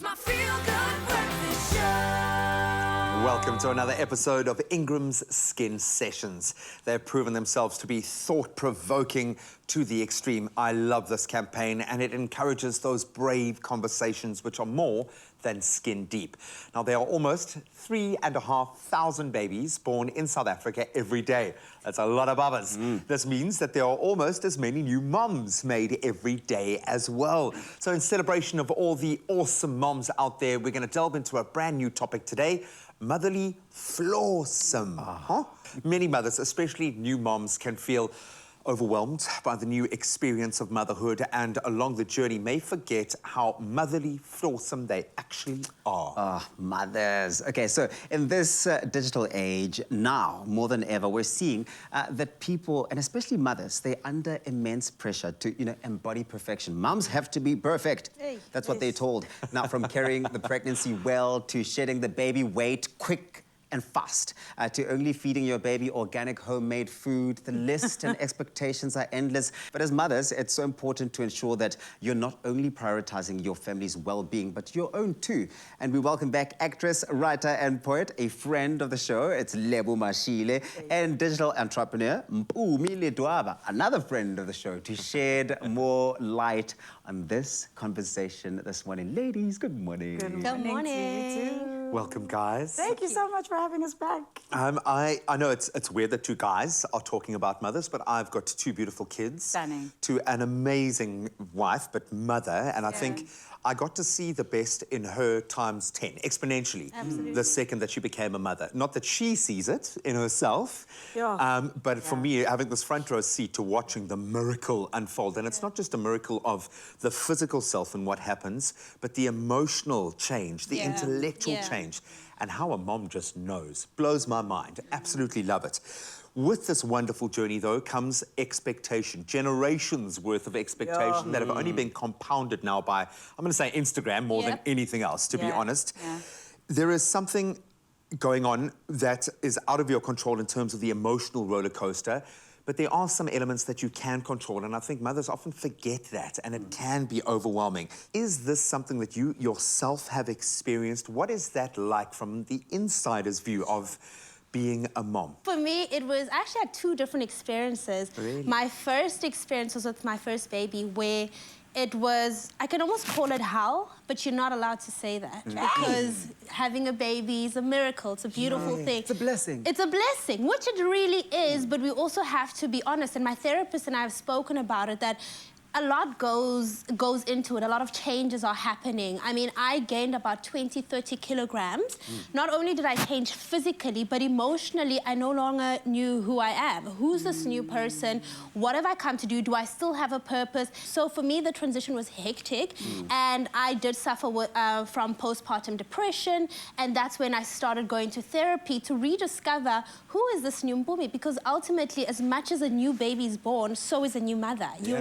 my feel-good breakfast show. Welcome to another episode of INGRAMS Skin Sessions. They've proven themselves to be thought-provoking to the extreme. I love this campaign, and it encourages those brave conversations which are more than skin deep. Now, there are almost 3,500 babies born in South Africa every day. That's a lot of bubbers. This means that there are almost as many new moms made every day as well. So in celebration of all the awesome moms out there, we're going to delve into a brand new topic today, motherly flawsome. Many mothers, especially new moms, can feel overwhelmed by the new experience of motherhood, and along the journey may forget how motherly flawsome they actually are. Mothers. Okay, so in this digital age, now more than ever, we're seeing that people, and especially mothers, they're under immense pressure to, embody perfection. Moms have to be perfect. That's what they're told. Now, from carrying the pregnancy well to shedding the baby weight quick and fast, to only feeding your baby organic homemade food. The list and expectations are endless. But as mothers, it's so important to ensure that you're not only prioritizing your family's well-being, but your own too. And we welcome back actress, writer, and poet, a friend of the show. It's Lebo Mashile, and digital entrepreneur, Mpumi Ledwaba, another friend of the show, to shed more light on this conversation this morning. Ladies, good morning. Good morning. Welcome, guys. Thank you so much for having us back. I know it's weird that two guys are talking about mothers, but I've got two beautiful kids. Stunning. To an amazing wife, but mother, and I think I got to see the best in her times 10, exponentially. Absolutely. The second that she became a mother. Not that she sees it in herself, but for me, having this front row seat to watching the miracle unfold. And it's not just a miracle of the physical self and what happens, but the emotional change, the intellectual change, and how a mom just knows. Blows my mind. Absolutely love it. With this wonderful journey, though, comes expectation. Generations worth of expectation that have only been compounded now by, I'm going to say Instagram more than anything else, to be honest. There is something going on that is out of your control in terms of the emotional roller coaster, but there are some elements that you can control, and I think mothers often forget that, and it can be overwhelming. Is this something that you yourself have experienced? What is that like from the insider's view of being a mom? For me, I actually had two different experiences. Really? My first experience was with my first baby, where it was, I can almost call it hell, but you're not allowed to say that because having a baby is a miracle. It's a beautiful thing. It's a blessing. It's a blessing, which it really is, but we also have to be honest. And my therapist and I have spoken about it, that a lot goes into it. A lot of changes are happening. I mean, I gained about 20, 30 kilograms. Not only did I change physically, but emotionally, I no longer knew who I am. Who's this new person? What have I come to do? Do I still have a purpose? So for me, the transition was hectic, and I did suffer from postpartum depression, and that's when I started going to therapy to rediscover who is this new Mpumi, because ultimately, as much as a new baby is born, so is a new mother. You're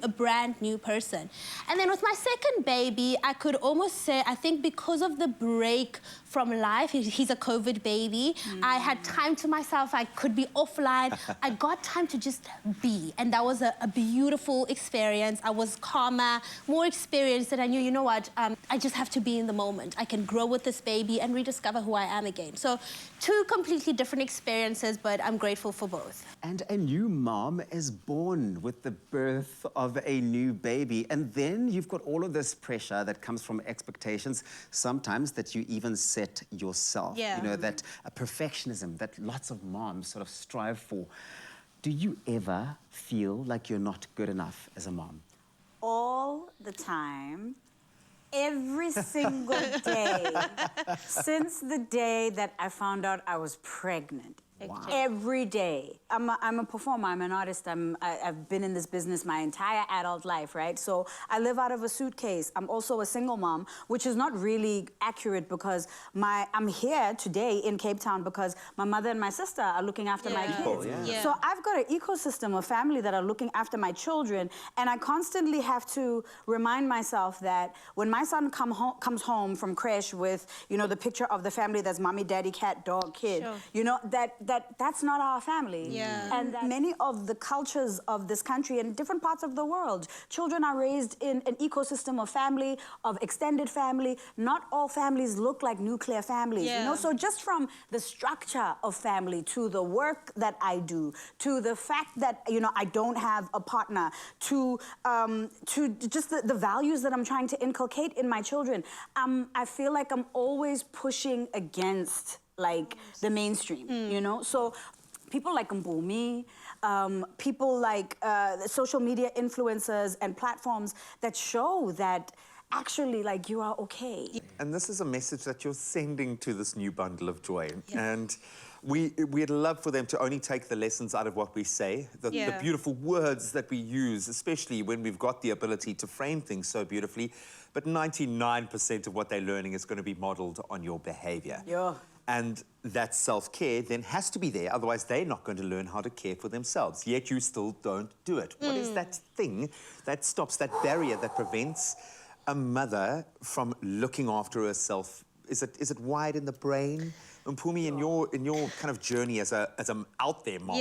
a brand new person. And then with my second baby, I could almost say, I think because of the break from life, he's a COVID baby, I had time to myself, I could be offline, I got time to just be, and that was a beautiful experience. I was calmer, more experienced, and I knew, you know what, I just have to be in the moment. I can grow with this baby and rediscover who I am again. So two completely different experiences, but I'm grateful for both. And a new mom is born with the birth of a new baby. And then you've got all of this pressure that comes from expectations, sometimes that you even set yourself. You know, that perfectionism that lots of moms sort of strive for. Do you ever feel like you're not good enough as a mom? All the time, every single day, since the day that I found out I was pregnant. Wow. Every day. I'm a performer, I'm an artist, I've been in this business my entire adult life, right? So I live out of a suitcase. I'm also a single mom, which is not really accurate because I'm here today in Cape Town because my mother and my sister are looking after my kids. So I've got an ecosystem of family that are looking after my children, and I constantly have to remind myself that when my son comes home from creche with, you know, the picture of the family that's mommy, daddy, cat, dog, kid, you know, that that that's not our family. Yeah. And that many of the cultures of this country and different parts of the world, children are raised in an ecosystem of family, of extended family. Not all families look like nuclear families, you know? So just from the structure of family to the work that I do, to the fact that, you know, I don't have a partner, to just the values that I'm trying to inculcate in my children, I feel like I'm always pushing against like the mainstream, you know? So people like Mpumi, people like social media influencers and platforms that show that actually, like, you are okay. And this is a message that you're sending to this new bundle of joy. And we'd love for them to only take the lessons out of what we say, the beautiful words that we use, especially when we've got the ability to frame things so beautifully. But 99% of what they're learning is going to be modeled on your behavior. Yeah. And that self-care then has to be there, otherwise they're not going to learn how to care for themselves, yet you still don't do it. What is that thing that stops, that barrier that prevents a mother from looking after herself? Is it wired in the brain? Mpumi, in your kind of journey as an out there mom,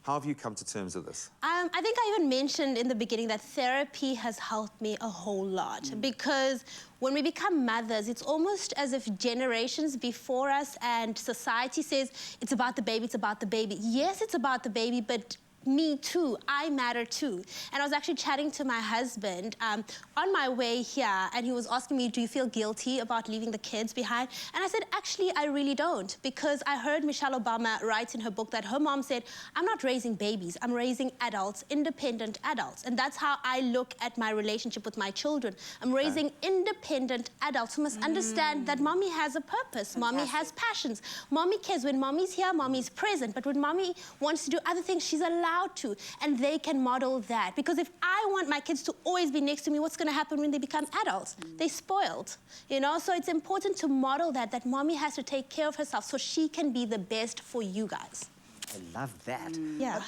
how have you come to terms with this? I think I even mentioned in the beginning that therapy has helped me a whole lot because when we become mothers, it's almost as if generations before us and society says, it's about the baby, it's about the baby. Yes, it's about the baby, but me too, I matter too. And I was actually chatting to my husband on my way here, and he was asking me, do you feel guilty about leaving the kids behind? And I said, actually, I really don't, because I heard Michelle Obama write in her book that her mom said, I'm not raising babies, I'm raising adults, independent adults. And that's how I look at my relationship with my children. I'm raising independent adults who must understand that mommy has a purpose, mommy has passions, mommy cares. When mommy's here, mommy's present, but when mommy wants to do other things, she's allowed to, and they can model that. Because if I want my kids to always be next to me, what's going to happen when they become adults? They're spoiled, you know? So it's important to model that mommy has to take care of herself so she can be the best for you guys. I love that. Yeah.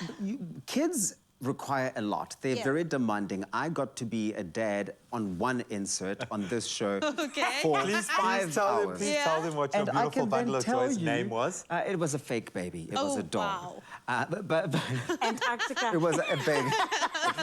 Kids require a lot. They're very demanding. I got to be a dad on one insert on this show for 5 hours. Please tell them what your And I beautiful can bundle then of tell joy's you, name was. It was a fake baby. It was a dog. Wow. But Antarctica. it was a baby.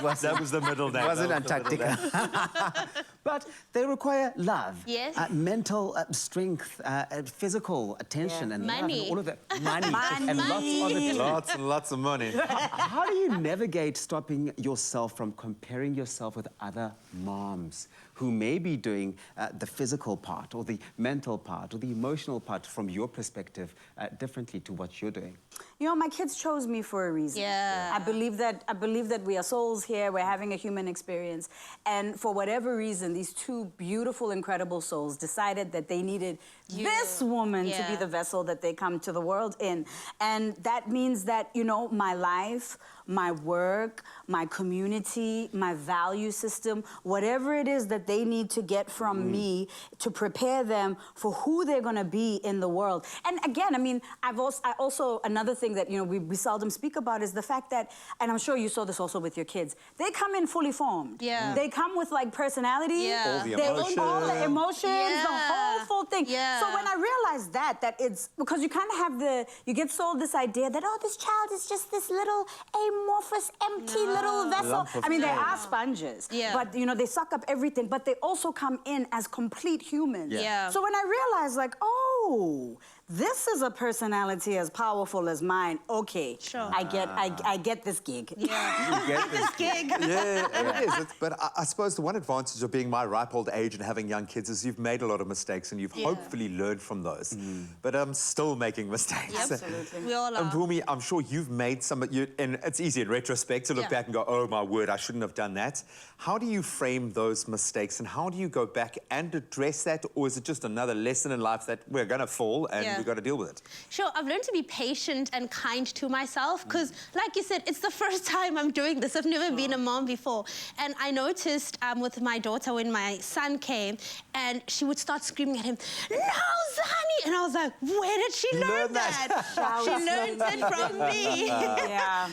That was the middle name. It wasn't Antarctica. But they require love, mental strength, physical attention, and love, money. and all of that. Money. And lots of it. Lots and lots of money. How do you navigate stopping yourself from comparing yourself with other moms who may be doing the physical part or the mental part or the emotional part from your perspective differently to what you're doing? You know, my kids chose me for a reason. Yeah. I believe that we are souls here, we're having a human experience. And for whatever reason, these two beautiful, incredible souls decided that they needed this woman to be the vessel that they come to the world in. And that means that, you know, my life, my work, my community, my value system, whatever it is that they need to get from me to prepare them for who they're gonna be in the world. And again, I mean, I also another thing that, you know, we seldom speak about is the fact that, and I'm sure you saw this also with your kids, they come in fully formed. Yeah. They come with like personality. Yeah. All the They emotions. all the emotions, the whole full thing. Yeah. So when I realized that it's because you kind of have you get sold this idea that, oh, this child is just this little amorphous, empty little vessel. I mean, they are sponges, but you know, they suck up everything, but they also come in as complete humans. So when I realized, like, oh, this is a personality as powerful as mine. Okay, I get this gig. Yeah. You get this gig. Yeah, it is. But I suppose the one advantage of being my ripe old age and having young kids is you've made a lot of mistakes and you've hopefully learned from those. But I'm still making mistakes. Absolutely. We all are. And Mpumi, I'm sure you've made some, and it's easy in retrospect to look back and go, oh my word, I shouldn't have done that. How do you frame those mistakes and how do you go back and address that? Or is it just another lesson in life that we're gonna fall and we've got to deal with it? Sure, I've learned to be patient and kind to myself because, like you said, it's the first time I'm doing this. I've never been a mom before. And I noticed with my daughter when my son came and she would start screaming at him, no, Zani! And I was like, where did she learn that? She learned it from me.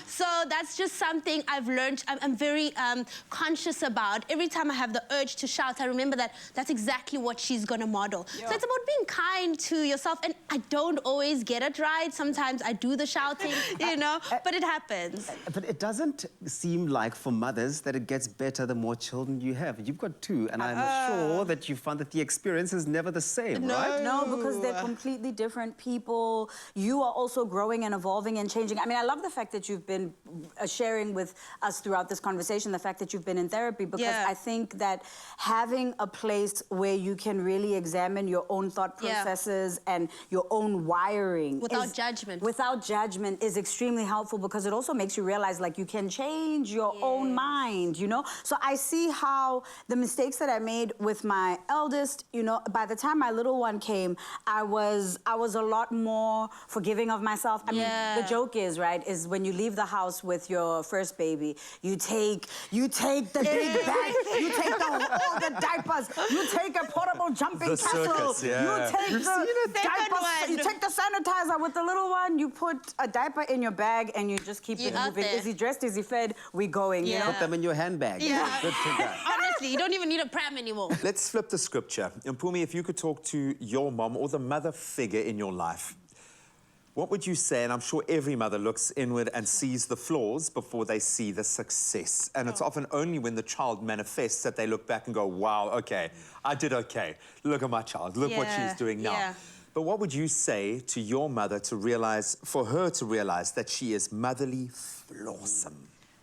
So that's just something I've learned. I'm very conscious about. Every time I have the urge to shout, I remember that that's exactly what she's going to model. So it's about being kind to yourself. And I I don't always get it right. Sometimes I do the shouting, you know, but it happens. But it doesn't seem like for mothers that it gets better the more children you have. You've got 2, and I'm sure that you found that the experience is never the same, right? No, because they're completely different people. You are also growing and evolving and changing. I mean, I love the fact that you've been sharing with us throughout this conversation, the fact that you've been in therapy, because I think that having a place where you can really examine your own thought processes and your own wiring Without judgment. Without judgment is extremely helpful, because it also makes you realize, like, you can change your own mind, you know? So I see how the mistakes that I made with my eldest, you know, by the time my little one came, I was a lot more forgiving of myself. I mean, the joke is, right, is when you leave the house with your first baby, you take the big bag, you take all the diapers, you take a portable jumping castle, circus, you take the diapers, you take the sanitizer with the little one, you put a diaper in your bag and you just keep it moving. Is he dressed, is he fed, we going, you know? Put them in your handbag. Yeah. Good to go. Honestly, you don't even need a pram anymore. Let's flip the scripture. And Pumi, if you could talk to your mom or the mother figure in your life, what would you say? And I'm sure every mother looks inward and sees the flaws before they see the success. And it's often only when the child manifests that they look back and go, wow, okay, I did okay. Look at my child. Look what she's doing now. Yeah. But what would you say to your mother to realize, for her to realize that she is motherly flawsome?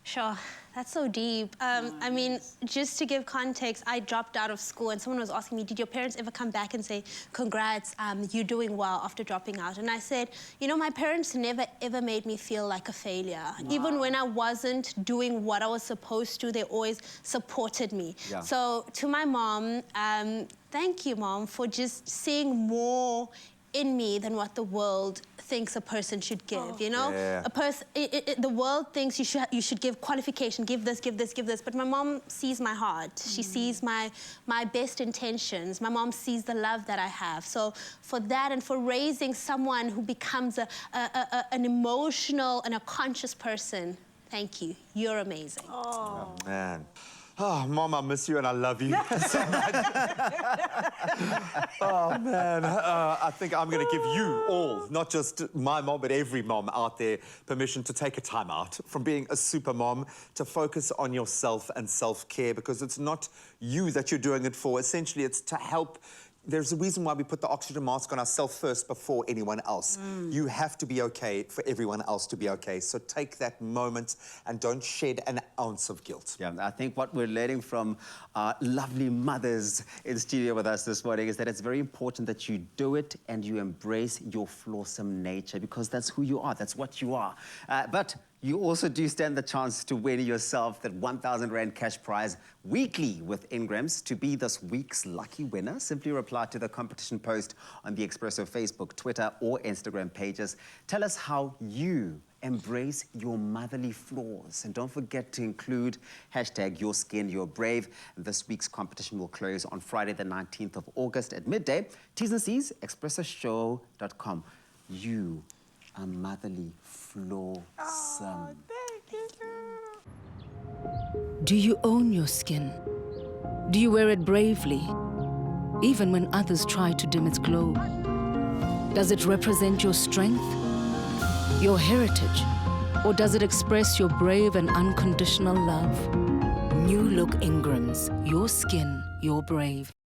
Sure, that's so deep. I mean, just to give context, I dropped out of school and someone was asking me, did your parents ever come back and say, congrats, you're doing well after dropping out? And I said, you know, my parents never ever made me feel like a failure. Even when I wasn't doing what I was supposed to, they always supported me. Yeah. So to my mom, thank you, Mom, for just seeing more in me than what the world thinks a person should give, you know? Yeah. A person, the world thinks you should give qualification, give this, give this, give this, but my mom sees my heart. She sees my best intentions. My mom sees the love that I have. So for that and for raising someone who becomes an emotional and a conscious person, thank you. You're amazing. Oh, man. Oh, Mom, I miss you and I love you so much. Oh, man. I think I'm going to give you all, not just my mom, but every mom out there, permission to take a time out from being a super mom, to focus on yourself and self-care, because it's not you that you're doing it for. Essentially, it's to help. There's a reason why we put the oxygen mask on ourselves first before anyone else. You have to be okay for everyone else to be okay. So take that moment and don't shed an ounce of guilt. Yeah, I think what we're learning from our lovely mothers in studio with us this morning is that it's very important that you do it and you embrace your flawsome nature, because that's who you are, that's what you are. But you also do stand the chance to win yourself that 1,000 Rand cash prize weekly with INGRAMS. To be this week's lucky winner, simply reply to the competition post on the Expresso Facebook, Twitter or Instagram pages. Tell us how you embrace your motherly flaws. And don't forget to include #YourSkinYourBrave. This week's competition will close on Friday the 19th of August at midday. T's and C's, expressoshow.com. You are motherly flawsome. Oh, thank you. Do you own your skin? Do you wear it bravely, even when others try to dim its glow? Does it represent your strength, your heritage, or does it express your brave and unconditional love? New look INGRAMS, your skin, your brave.